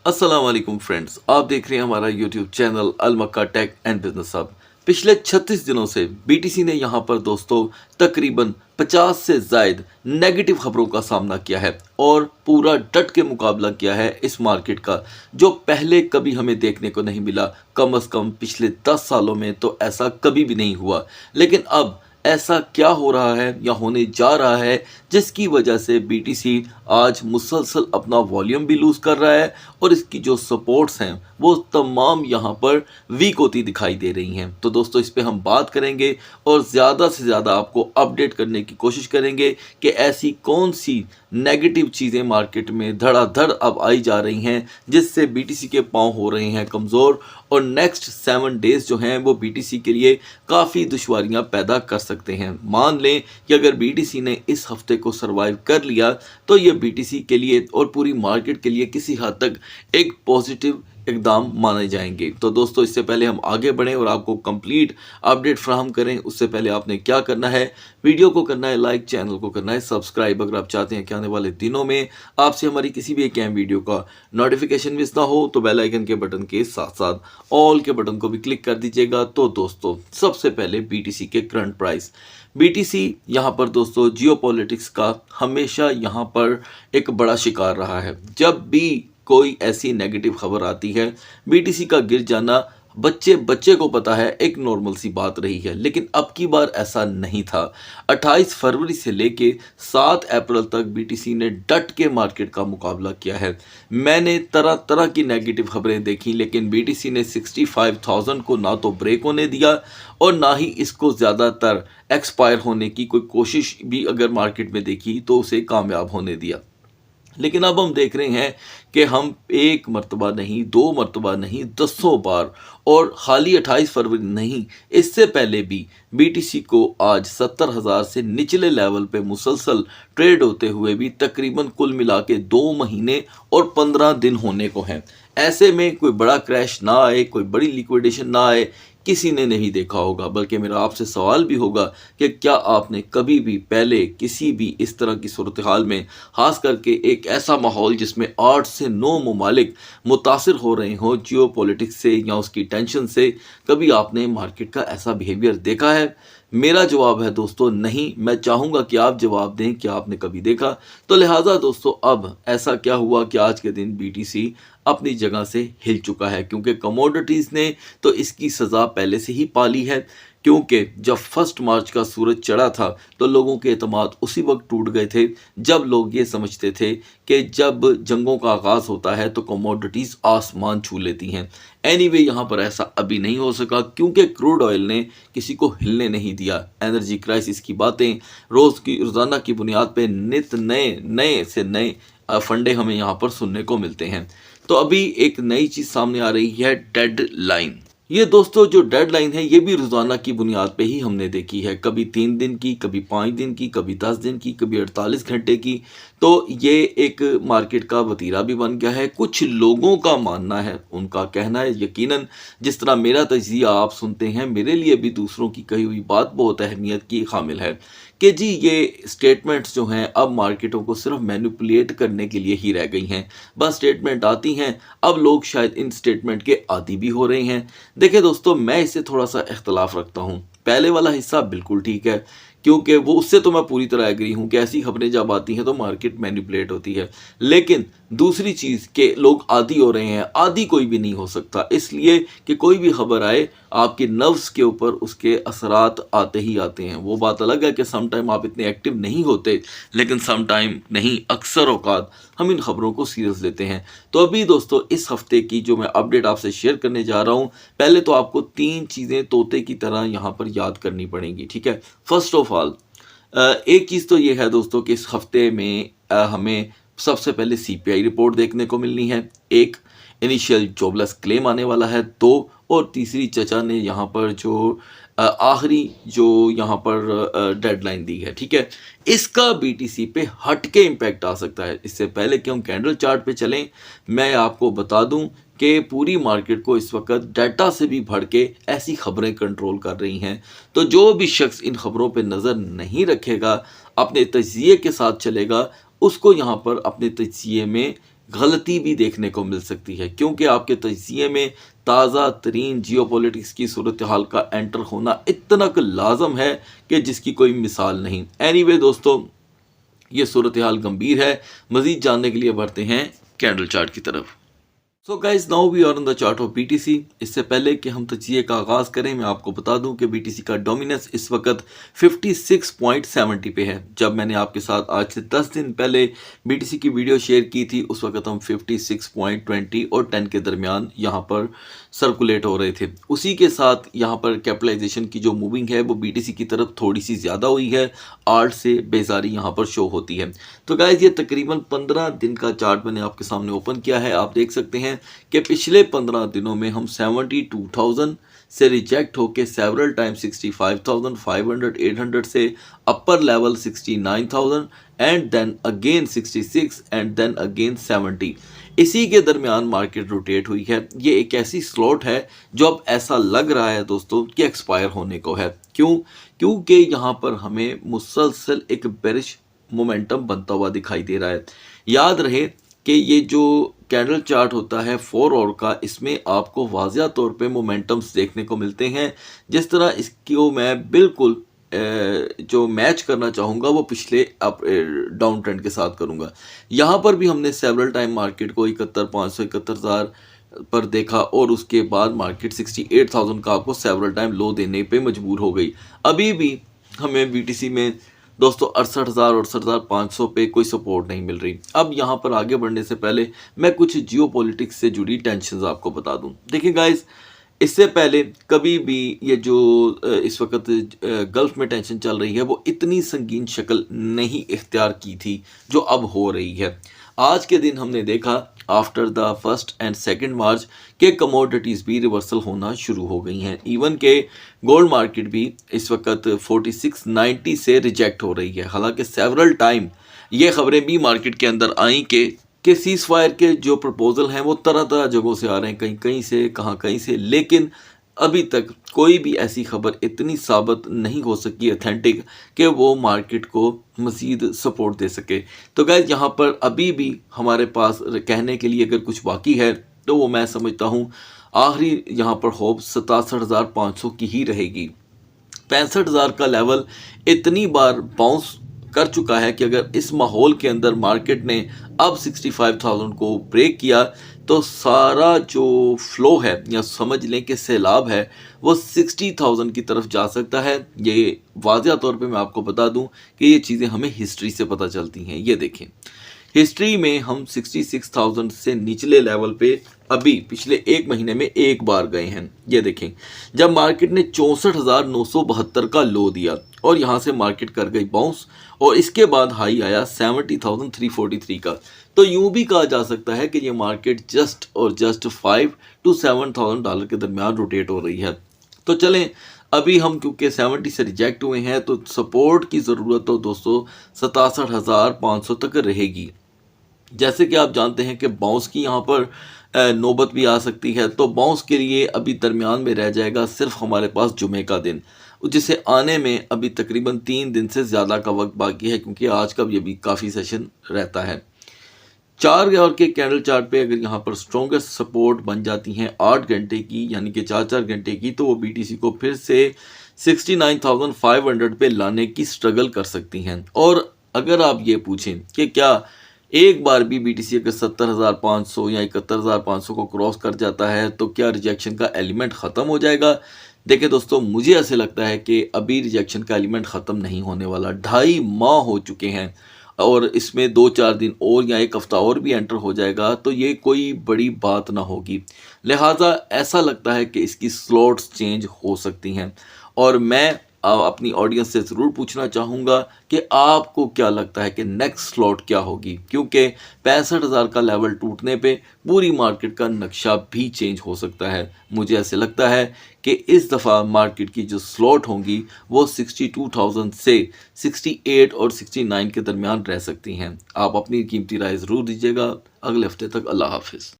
अस्सलाम वालेकुम फ्रेंड्स, आप देख रहे हैं हमारा YouTube channel Al Makka tech and business hub. पिछले 36 दिनों से बीटीसी ने यहाँ पर दोस्तों तकरीबन 50 से ज़ायद नेगेटिव खबरों का सामना किया है और पूरा डट के मुकाबला किया है इस मार्केट का, जो पहले कभी हमें देखने को नहीं मिला। कम अज़ कम पिछले 10 सालों में तो ऐसा कभी भी नहीं हुआ। लेकिन अब ऐसा क्या हो रहा है या होने जा रहा है जिसकी वजह से बीटीसी आज मुसलसल अपना वॉल्यूम भी लूज़ कर रहा है और इसकी जो सपोर्ट्स हैं वो तमाम यहाँ पर वीक होती दिखाई दे रही हैं। तो दोस्तों इस पे हम बात करेंगे और ज़्यादा से ज़्यादा आपको अपडेट करने की कोशिश करेंगे कि ऐसी कौन सी नेगेटिव चीज़ें मार्केट में धड़ाधड़ अब आई जा रही हैं जिससे बीटीसी के पांव हो रहे हैं कमज़ोर और नेक्स्ट 7 डेज़ जो हैं वो बीटीसी के लिए काफ़ी दुश्वारियां पैदा कर सकते हैं। मान लें कि अगर बीटीसी ने इस हफ्ते को सरवाइव कर लिया तो ये बीटीसी के लिए और पूरी मार्केट के लिए किसी हद तक एक पॉजिटिव इकदाम माने जाएंगे। तो दोस्तों इससे पहले हम आगे बढ़ें और आपको कंप्लीट अपडेट फ्राहम करें, उससे पहले आपने क्या करना है, वीडियो को करना है लाइक, चैनल को करना है सब्सक्राइब। अगर आप चाहते हैं कि आने वाले दिनों में आपसे हमारी किसी भी एक अहम वीडियो का नोटिफिकेशन मिस ना हो तो बेल आइकन के बटन के साथ साथ ऑल के बटन को भी क्लिक कर दीजिएगा। तो दोस्तों सबसे पहले बीटीसी के करंट प्राइस। बीटीसी यहाँ पर दोस्तों जियोपॉलिटिक्स का हमेशा यहाँ पर एक बड़ा शिकार रहा है। जब भी कोई ऐसी नेगेटिव खबर आती है बीटीसी का गिर जाना बच्चे बच्चे को पता है, एक नॉर्मल सी बात रही है। लेकिन अब की बार ऐसा नहीं था। 28 फरवरी से लेके 7 अप्रैल तक बीटीसी ने डट के मार्केट का मुकाबला किया है। मैंने तरह तरह की नेगेटिव खबरें देखी लेकिन बीटीसी ने 65,000 को ना तो ब्रेक होने दिया और ना ही इसको ज़्यादातर एक्सपायर होने की कोई कोशिश भी अगर मार्केट में देखी तो उसे कामयाब होने दिया। लेकिन अब हम देख रहे हैं कि हम एक मरतबा नहीं, 2 मरतबा नहीं, दसों बार और खाली 28 फरवरी नहीं, इससे पहले भी बीटीसी को आज 70,000 से निचले लेवल पे मुसलसल ट्रेड होते हुए भी तकरीबन कुल मिला के 2 महीने और 15 दिन होने को हैं। ऐसे में कोई बड़ा क्रैश ना आए, कोई बड़ी लिक्विडेशन ना आए, किसी ने नहीं देखा होगा। बल्कि मेरा आपसे सवाल भी होगा कि क्या आपने कभी भी पहले किसी भी इस तरह की सूरत हाल में, खास करके एक ऐसा माहौल जिसमें 8 से 9 ममालिक मुतासिर हो रहे हों जियो पॉलिटिक्स से या उसकी टेंशन से, कभी आपने मार्केट का ऐसा बिहेवियर देखा है? मेरा जवाब है दोस्तों नहीं। मैं चाहूँगा कि आप जवाब दें कि आपने कभी देखा। तो लिहाजा दोस्तों अब ऐसा क्या हुआ कि आज के दिन बीटीसी अपनी जगह से हिल चुका है, क्योंकि कमोडिटीज़ ने तो इसकी सज़ा पहले से ही पाली है। क्योंकि जब 1 मार्च का सूरज चढ़ा था तो लोगों के एतमाद उसी वक्त टूट गए थे जब लोग ये समझते थे कि जब जंगों का आगाज़ होता है तो कमोडिटीज़ आसमान छू लेती हैं। एनीवे यहाँ पर ऐसा अभी नहीं हो सका क्योंकि क्रूड ऑयल ने किसी को हिलने नहीं दिया। एनर्जी क्राइसिस की बातें रोज़ाना की बुनियाद पे नित नए से नए फंडे हमें यहाँ पर सुनने को मिलते हैं। तो अभी एक नई चीज़ सामने आ रही है, डेडलाइन। ये दोस्तों जो डेडलाइन है ये भी रोज़ाना की बुनियाद पे ही हमने देखी है, कभी 3 दिन की, कभी 5 दिन की, कभी 10 दिन की, कभी 48 घंटे की। तो ये एक मार्केट का वतीरा भी बन गया है। कुछ लोगों का मानना है, उनका कहना है, यकीनन जिस तरह मेरा तजिया आप सुनते हैं, मेरे लिए भी दूसरों की कही हुई बात बहुत अहमियत की हामिल है कि जी ये स्टेटमेंट्स जो हैं अब मार्केटों को सिर्फ मैनिपुलेट करने के लिए ही रह गई हैं। बस स्टेटमेंट आती हैं, अब लोग शायद इन स्टेटमेंट के आदी भी हो रहे हैं। देखिए दोस्तों मैं इससे थोड़ा सा इख्तलाफ रखता हूँ। पहले वाला हिस्सा बिल्कुल ठीक है क्योंकि वो उससे तो मैं पूरी तरह एग्री हूँ कि ऐसी खबरें जब आती हैं तो मार्केट मैनिपुलेट होती है। लेकिन दूसरी चीज़ के लोग आदी हो रहे हैं, आदी कोई भी नहीं हो सकता, इसलिए कि कोई भी खबर आए आपके नर्व्स के ऊपर उसके असरात आते ही आते हैं। वो बात अलग है कि सम टाइम आप इतने एक्टिव नहीं होते, लेकिन सम टाइम नहीं, अक्सर औकात हम इन खबरों को सीरियस लेते हैं। तो अभी दोस्तों इस हफ्ते की जो मैं अपडेट आपसे शेयर करने जा रहा हूँ, पहले तो आपको 3 चीज़ें तोते की तरह यहाँ पर याद करनी पड़ेंगी, ठीक है। फर्स्ट ऑफ ऑल एक चीज़ तो ये है दोस्तों कि इस हफ्ते में हमें सबसे पहले सीपीआई रिपोर्ट देखने को मिलनी है, एक इनिशियल जॉबलेस क्लेम आने वाला है, 2 और तीसरी चचा ने यहाँ पर जो आखिरी जो यहाँ पर डेडलाइन दी है, ठीक है। इसका बीटीसी पे हट के इम्पैक्ट आ सकता है। इससे पहले कि हम कैंडल चार्ट पे चलें, मैं आपको बता दूं कि पूरी मार्केट को इस वक्त डाटा से भी भर के ऐसी खबरें कंट्रोल कर रही हैं। तो जो भी शख्स इन खबरों पे नज़र नहीं रखेगा, अपने तजिए के साथ चलेगा, उसको यहाँ पर अपने तजिए में गलती भी देखने को मिल सकती है, क्योंकि आपके तजिए में ताज़ा तरीन जियोपॉलिटिक्स की सूरत हाल का एंटर होना इतना लाजम है कि जिसकी कोई मिसाल नहीं। एनीवे दोस्तों, ये सूरत हाल गंभीर है। मज़ीद जानने के लिए बढ़ते हैं कैंडल चार्ट की तरफ। So guys, now we are on the chart of BTC. इससे पहले कि हम तजिए का आगाज़ करें, मैं आपको बता दूं कि बीटीसी का डोमिनेंस इस वक्त 56.70 पे है। जब मैंने आपके साथ आज से 10 दिन पहले बीटीसी की वीडियो शेयर की थी, उस वक्त हम 56.20 और 10 के दरमियान यहाँ पर सर्कुलेट हो रहे थे। उसी के साथ यहाँ पर कैपिटलाइजेशन की जो मूविंग है वो बीटीसी की तरफ थोड़ी सी ज़्यादा हुई है। 8 से बेजारी यहाँ पर शो होती है। तो गाइज, ये तकरीबन 15 दिन का चार्ट मैंने आपके सामने ओपन किया है। आप देख सकते हैं कि पिछले 15 दिनों में हम 72,000 से रिजेक्ट होके सेवरल टाइम 65,500 800 से upper level 69,000 and then again 66 and then again 70, इसी के दरमियान मार्केट रोटेट हुई है। ये एक ऐसी स्लॉट है जो अब ऐसा लग रहा है दोस्तों कि एक्सपायर होने को है। क्यों? क्योंकि यहाँ पर हमें मुसलसल एक बेरिश मोमेंटम बनता हुआ दिखाई दे रहा है। याद रहे कि ये जो कैंडल चार्ट होता है 4 आवर का, इसमें आपको वाज़िया तौर पे मोमेंटम्स देखने को मिलते हैं। जिस तरह इसको मैं बिल्कुल जो मैच करना चाहूँगा वो पिछले अप डाउन ट्रेंड के साथ करूँगा। यहाँ पर भी हमने सेवरल टाइम मार्केट को 71,500 71,000 पर देखा और उसके बाद मार्केट 68,000 का आपको सेवरल टाइम लो देने पे मजबूर हो गई। अभी भी हमें बीटीसी में दोस्तों 68,000 68,500 पे कोई सपोर्ट नहीं मिल रही। अब यहाँ पर आगे बढ़ने से पहले मैं कुछ जियोपॉलिटिक्स से जुड़ी टेंशन्स आपको बता दूँ। देखिए गाइस, इससे पहले कभी भी ये जो इस वक्त गल्फ में टेंशन चल रही है वो इतनी संगीन शक्ल नहीं इख्तियार की थी जो अब हो रही है। आज के दिन हमने देखा आफ्टर द 1 एंड 2 मार्च के कमोडिटीज़ भी रिवर्सल होना शुरू हो गई हैं। इवन के गोल्ड मार्केट भी इस वक्त 4690 से रिजेक्ट हो रही है। हालांकि सेवरल टाइम ये खबरें भी मार्केट के अंदर आई कि सीज़ फायर के जो प्रपोजल हैं वो तरह तरह जगहों से आ रहे हैं, कहीं कहीं से, कहीं से, लेकिन अभी तक कोई भी ऐसी खबर इतनी साबित नहीं हो सकी ऑथेंटिक कि वो मार्केट को मज़ीद सपोर्ट दे सके। तो गाइस, यहाँ पर अभी भी हमारे पास कहने के लिए अगर कुछ बाकी है तो वो मैं समझता हूँ आखिरी यहाँ पर होप 67,500 की ही रहेगी। 65,000 का लेवल इतनी बार बाउंस कर चुका है कि अगर इस माहौल के अंदर मार्केट ने अब 65,000 को ब्रेक किया तो सारा जो फ्लो है या समझ लें कि सैलाब है वो 60,000 की तरफ जा सकता है। ये वाज़िया तौर पे मैं आपको बता दूं कि ये चीज़ें हमें हिस्ट्री से पता चलती हैं। ये देखें, हिस्ट्री में हम 66,000 से निचले लेवल पे अभी पिछले एक महीने में एक बार गए हैं। ये देखें, जब मार्केट ने 64,972 का लो दिया और यहाँ से मार्केट कर गई बाउंस और इसके बाद हाई आया 70,343 का। तो यूं भी कहा जा सकता है कि ये मार्केट जस्ट और जस्ट 5 to 7,000 डॉलर के दरमियान रोटेट हो रही है। तो चलें, अभी हम क्योंकि 70 से रिजेक्ट हुए हैं तो सपोर्ट की ज़रूरत तो दोस्तों 67,500 तक रहेगी। जैसे कि आप जानते हैं कि बाउंस की यहाँ पर नौबत भी आ सकती है। तो बाउंस के लिए अभी दरमियान में रह जाएगा सिर्फ हमारे पास जुमे का दिन, जिसे आने में अभी तकरीबन 3 दिन से ज़्यादा का वक्त बाकी है, क्योंकि आज का भी काफ़ी सेशन रहता है। 4 आवर के कैंडल चार्ट पे अगर यहाँ पर स्ट्रॉन्गेस्ट सपोर्ट बन जाती हैं 8 घंटे की, यानी कि 4 घंटे की, तो वो बीटीसी को फिर से 69,500 पे लाने की स्ट्रगल कर सकती हैं। और अगर आप ये पूछें कि क्या एक बार भी बीटीसी अगर 70,500 या 71,500 को क्रॉस कर जाता है तो क्या रिजेक्शन का एलिमेंट ख़त्म हो जाएगा? देखिए दोस्तों, मुझे ऐसे लगता है कि अभी रिजेक्शन का एलिमेंट ख़त्म नहीं होने वाला। 2.5 माह हो चुके हैं और इसमें 2-4 दिन और या 1 हफ्ता और भी एंटर हो जाएगा तो ये कोई बड़ी बात ना होगी। लिहाजा ऐसा लगता है कि इसकी स्लॉट्स चेंज हो सकती हैं। और मैं अपनी ऑडियंस से ज़रूर पूछना चाहूँगा कि आपको क्या लगता है कि नेक्स्ट स्लॉट क्या होगी, क्योंकि 65,000 का लेवल टूटने पे पूरी मार्केट का नक्शा भी चेंज हो सकता है। मुझे ऐसे लगता है कि इस दफ़ा मार्केट की जो स्लॉट होंगी वो 62,000 से 68 और 69 के दरमियान रह सकती हैं। आप अपनी कीमती राय ज़रूर दीजिएगा। अगले हफ्ते तक अल्लाह हाफिज़।